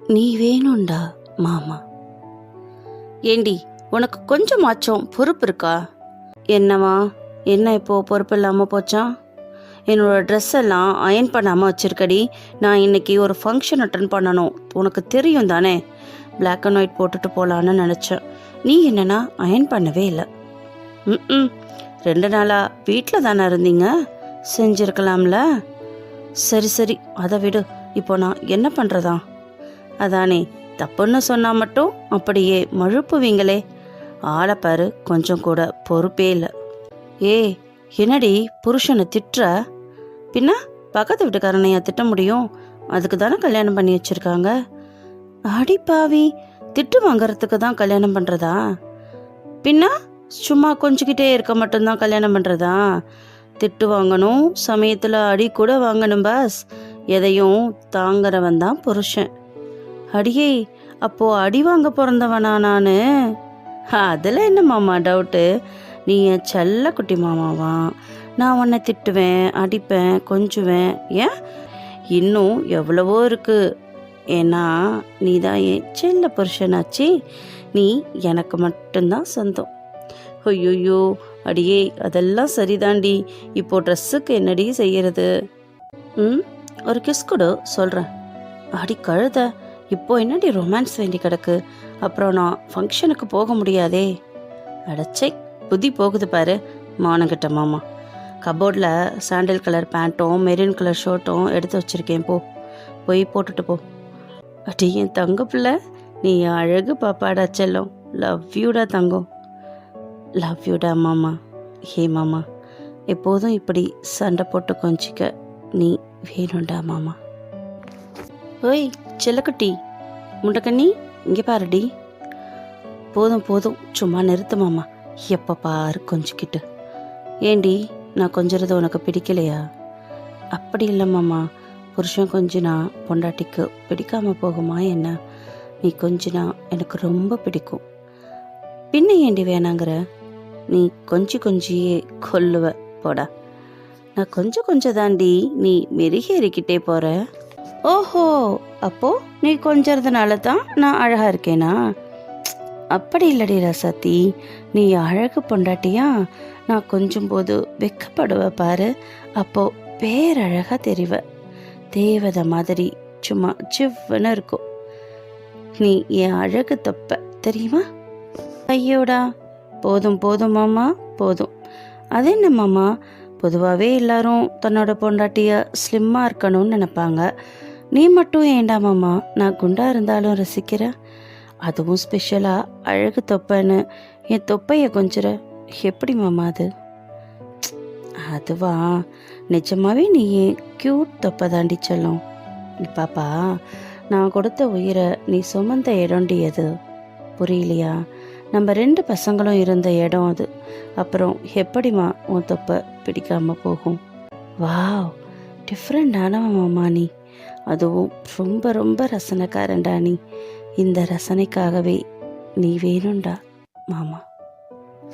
நீ வேணும்டா மாமா. ஏண்டி, உனக்கு கொஞ்சமாச்சும் பொறுப்பு இருக்கா? என்னவா, என்ன இப்போ பொறுப்பு இல்லாமல் போச்சா? என்னோட ட்ரெஸ் எல்லாம் அயன் பண்ணாமல் வச்சிருக்கடி. நான் இன்னைக்கு ஒரு ஃபங்க்ஷன் அட்டன் பண்ணணும், உனக்கு தெரியும் தானே. பிளாக் அண்ட் ஒயிட் போட்டுட்டு போகலான்னு நினச்சேன். நீ என்னன்னா அயன் பண்ணவே இல்லை. ம் 2 நாளாக வீட்டில் தானே இருந்தீங்க, செஞ்சுருக்கலாம்ல. சரி சரி, அதை விடு. இப்போ நான் என்ன பண்ணுறதா? அதானே, தப்புன்னு சொன்னால் மட்டும் அப்படியே மழுப்புவீங்களே. ஆளைப்பாரு, கொஞ்சம் கூட பொறுப்பே இல்லை. ஏய், என்னடி புருஷனை திட்டுற? பின்ன பக்கத்து வீட்டுக்காரனையா திட்ட முடியும்? அதுக்கு தானே கல்யாணம் பண்ணி வச்சுருக்காங்க. அடி பாவி, திட்டு வாங்கறதுக்கு தான் கல்யாணம் பண்ணுறதா? பின்ன சும்மா கொஞ்சிக்கிட்டே இருக்க மட்டும்தான் கல்யாணம் பண்ணுறதா? திட்டு வாங்கணும், சமயத்தில் அடி கூட வாங்கணும் பாஸ். எதையும் தாங்கிறவன் தான் புருஷன். அடியே, அப்போ அடி வாங்க பிறந்தவனா நான்? அதில் என்ன மாமா டவுட்டு? நீ என் செல்ல குட்டி மாமாவா? நான் உன்னை திட்டுவேன், அடிப்பேன், கொஞ்சுவேன். ஏன், இன்னும் எவ்வளவோ இருக்கு. ஏன்னா நீ தான் என் செல்ல புருஷனாச்சு. நீ எனக்கு மட்டும்தான் சொந்தம். ஐயோ அடியே, அதெல்லாம் சரிதாண்டி. இப்போ ட்ரெஸ்ஸுக்கு என்னடி செய்யறது? ஒரு கிஸ் கொடு, சொல்கிறேன். அடி கழுத, இப்போ என்னடி ரொமான்ஸ் வேண்டி கிடக்கு? அப்புறம் நான் ஃபங்க்ஷனுக்கு போக முடியாதே. அடச்சை, புத்தி போகுது பாரு மானங்கிட்ட மாமா. கபோர்டில் சாண்டில் கலர் பேண்ட்டும் மெரூன் கலர் ஷர்ட்டும் எடுத்து வச்சுருக்கேன், போய் போட்டுட்டு போ. அடி என் தங்க பிள்ளை, நீ அழகு பாப்பாடா செல்லம். லவ் யூடா தங்கம். லவ் யூடா மாமா. ஹே மாமா, எப்போதும் இப்படி சண்டை போட்டு கொஞ்சிக்க நீ வேணும்டா மாமா. ஓய் செல்லக்குட்டி, முண்டக்கண்ணி, இங்கே பாருடி. போதும் போதும், சும்மா நிறுத்து மாமா. எப்போ பாரு கொஞ்சிக்கிட்டு. ஏண்டி, நான் கொஞ்சிறது உனக்கு பிடிக்கலையா? அப்படி இல்லை மாமா, புருஷன் கொஞ்சினா பொண்டாட்டிக்கு பிடிக்காம போகுமா என்ன? நீ கொஞ்சினா எனக்கு ரொம்ப பிடிக்கும். பின்ன ஏண்டி வேணாங்கிற? நீ கொஞ்சியே கொல்லுவ, போடா. நான் கொஞ்சம் தாண்டி நீ மெருகேறிக்கிட்டே போற. ஓஹோ, அப்போ நீ கொஞ்சறதுனால தான் நான் அழகா இருக்கேனா? அப்படி இல்லடி ரசாத்தி, நீ அழகு பொண்டாட்டியா? நான் கொஞ்சம் போது வெக்கப்படுவ பாரு, அப்போ பேரழகா தெரிவ. தேவதை மாதிரி சும்மா சிவ்வுன்னு இருக்கும். நீ என் அழகு தொப்ப, தெரியுமா? ஐயோடா, போதும் போதும் மாமா, போதும். அது என்ன மாமா, பொதுவாகவே எல்லாரும் தன்னோட பொண்டாட்டிய ஸ்லிம்மாக இருக்கணும்னு நினைப்பாங்க. நீ மட்டும் ஏண்டா மாமா நான் குண்டா இருந்தாலும் ரசிக்கிற? அதுவும் ஸ்பெஷலாக அழகு தொப்பைன்னு என் தொப்பையை கொஞ்சிற. எப்படி மாமா அது? அதுவா, நிஜமாவே நீ க்யூட் தொப்பை தாண்டி செல்லும். பாப்பா, நான் கொடுத்த உயிரை நீ சுமந்த இடம்டி அது, புரியலையா? நம்ம 2 பசங்களும் இருந்த இடம் அது. அப்புறம் எப்படிமா உன் தொப்பை பிடிக்காம போகும்? வாவ், டிஃப்ரெண்டானவன் மாமா நீ. அதுவும் ரொம்ப ரொம்ப ரசனைக்காரன்டா நீ. இந்த ரசனைக்காகவே நீ வேணும்டா மாமா.